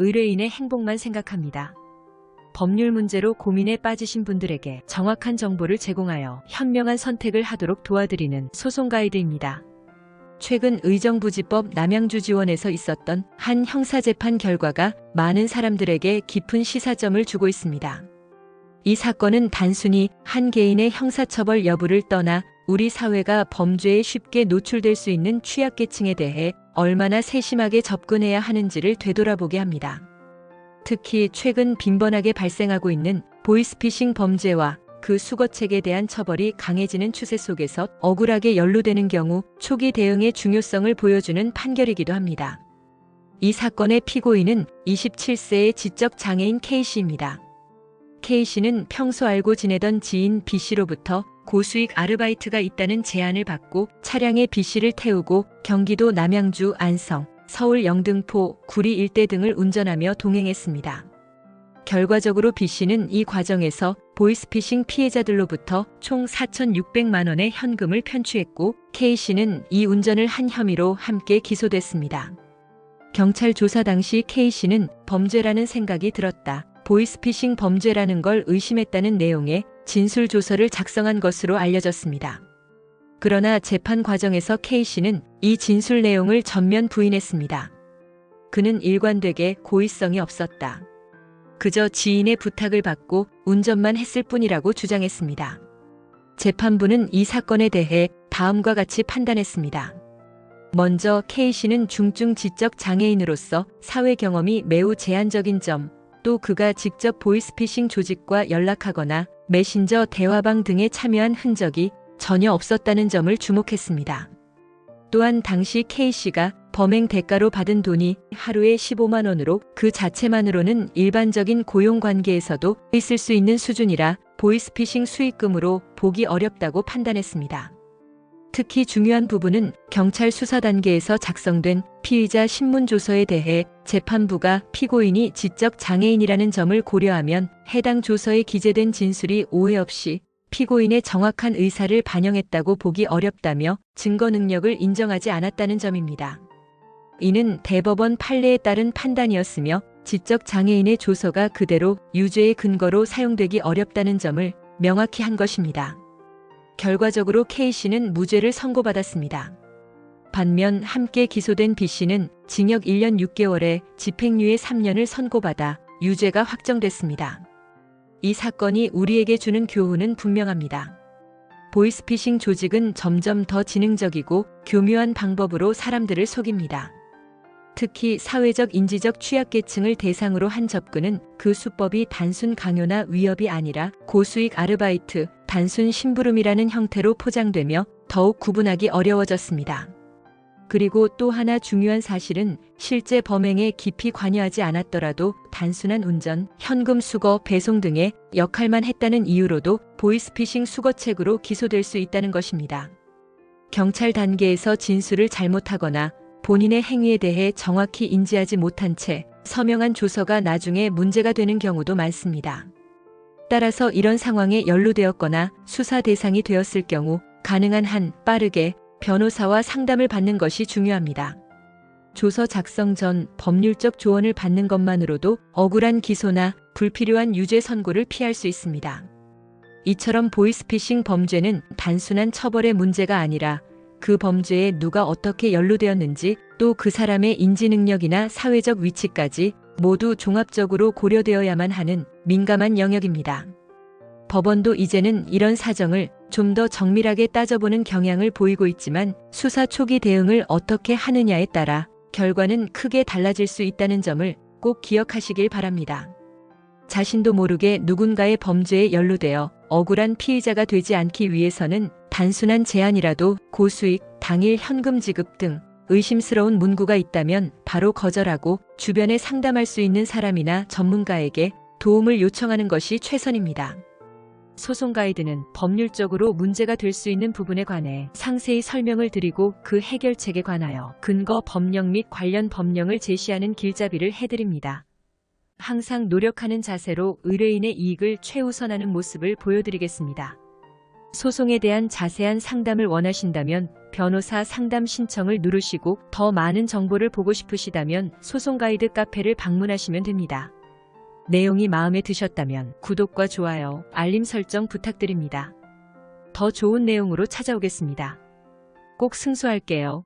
의뢰인의 행복만 생각합니다. 법률 문제로 고민에 빠지신 분들에게 정확한 정보를 제공하여 현명한 선택을 하도록 도와드리는 소송 가이드입니다. 최근 의정부지법 남양주지원에서 있었던 한 형사재판 결과가 많은 사람들에게 깊은 시사점을 주고 있습니다. 이 사건은 단순히 한 개인의 형사처벌 여부를 떠나 우리 사회가 범죄에 쉽게 노출될 수 있는 취약계층에 대해 얼마나 세심하게 접근해야 하는지를 되돌아보게 합니다. 특히 최근 빈번하게 발생하고 있는 보이스피싱 범죄와 그 수거책에 대한 처벌이 강해지는 추세 속에서 억울하게 연루되는 경우 초기 대응의 중요성을 보여주는 판결이기도 합니다. 이 사건의 피고인은 27세의 지적장애인 K씨입니다. K씨는 평소 알고 지내던 지인 B씨로부터 고수익 아르바이트가 있다는 제안을 받고 차량에 B씨를 태우고 경기도 남양주, 안성, 서울 영등포, 구리 일대 등을 운전하며 동행했습니다. 결과적으로 B씨는 이 과정에서 보이스피싱 피해자들로부터 총 4,600만 원의 현금을 편취했고 K씨는 이 운전을 한 혐의로 함께 기소됐습니다. 경찰 조사 당시 K씨는 범죄라는 생각이 들었다. 보이스피싱 범죄라는 걸 의심했다는 내용의 진술조서를 작성한 것으로 알려졌습니다. 그러나 재판 과정에서 K씨는 이 진술 내용을 전면 부인했습니다. 그는 일관되게 고의성이 없었다. 그저 지인의 부탁을 받고 운전만 했을 뿐이라고 주장했습니다. 재판부는 이 사건에 대해 다음과 같이 판단했습니다. 먼저 K씨는 중증 지적 장애인으로서 사회 경험이 매우 제한적인 점, 또 그가 직접 보이스피싱 조직과 연락하거나 메신저 대화방 등에 참여한 흔적이 전혀 없었다는 점을 주목했습니다. 또한 당시 K씨가 범행 대가로 받은 돈이 하루에 15만 원으로 그 자체만으로는 일반적인 고용관계에서도 있을 수 있는 수준이라 보이스피싱 수익금으로 보기 어렵다고 판단했습니다. 특히 중요한 부분은 경찰 수사 단계에서 작성된 피의자 신문조서에 대해 재판부가 피고인이 지적 장애인이라는 점을 고려하면 해당 조서에 기재된 진술이 오해 없이 피고인의 정확한 의사를 반영했다고 보기 어렵다며 증거 능력을 인정하지 않았다는 점입니다. 이는 대법원 판례에 따른 판단이었으며 지적 장애인의 조서가 그대로 유죄의 근거로 사용되기 어렵다는 점을 명확히 한 것입니다. 결과적으로 K씨는 무죄를 선고받았습니다. 반면 함께 기소된 B씨는 징역 1년 6개월에 집행유예 3년을 선고받아 유죄가 확정됐습니다. 이 사건이 우리에게 주는 교훈은 분명합니다. 보이스피싱 조직은 점점 더 지능적이고 교묘한 방법으로 사람들을 속입니다. 특히 사회적 인지적 취약계층을 대상으로 한 접근은 그 수법이 단순 강요나 위협이 아니라 고수익 아르바이트, 단순 심부름이라는 형태로 포장되며 더욱 구분하기 어려워졌습니다. 그리고 또 하나 중요한 사실은 실제 범행에 깊이 관여하지 않았더라도 단순한 운전, 현금 수거, 배송 등의 역할만 했다는 이유로도 보이스피싱 수거책으로 기소될 수 있다는 것입니다. 경찰 단계에서 진술을 잘못하거나 본인의 행위에 대해 정확히 인지하지 못한 채 서명한 조서가 나중에 문제가 되는 경우도 많습니다. 따라서 이런 상황에 연루되었거나 수사 대상이 되었을 경우 가능한 한 빠르게 변호사와 상담을 받는 것이 중요합니다. 조서 작성 전 법률적 조언을 받는 것만으로도 억울한 기소나 불필요한 유죄 선고를 피할 수 있습니다. 이처럼 보이스피싱 범죄는 단순한 처벌의 문제가 아니라 그 범죄에 누가 어떻게 연루되었는지 또 그 사람의 인지 능력이나 사회적 위치까지 모두 종합적으로 고려되어야만 하는 민감한 영역입니다. 법원도 이제는 이런 사정을 좀 더 정밀하게 따져보는 경향을 보이고 있지만 수사 초기 대응을 어떻게 하느냐에 따라 결과는 크게 달라질 수 있다는 점을 꼭 기억하시길 바랍니다. 자신도 모르게 누군가의 범죄에 연루되어 억울한 피의자가 되지 않기 위해서는 단순한 제안이라도 고수익, 당일 현금 지급 등 의심스러운 문구가 있다면 바로 거절하고 주변에 상담할 수 있는 사람이나 전문가에게 도움을 요청하는 것이 최선입니다. 소송 가이드는 법률적으로 문제가 될 수 있는 부분에 관해 상세히 설명을 드리고 그 해결책에 관하여 근거 법령 및 관련 법령을 제시하는 길잡이를 해드립니다. 항상 노력하는 자세로 의뢰인의 이익을 최우선하는 모습을 보여드리겠습니다. 소송에 대한 자세한 상담을 원하신다면 변호사 상담 신청을 누르시고 더 많은 정보를 보고 싶으시다면 소송 가이드 카페를 방문하시면 됩니다. 내용이 마음에 드셨다면 구독과 좋아요, 알림 설정 부탁드립니다. 더 좋은 내용으로 찾아오겠습니다. 꼭 승소할게요.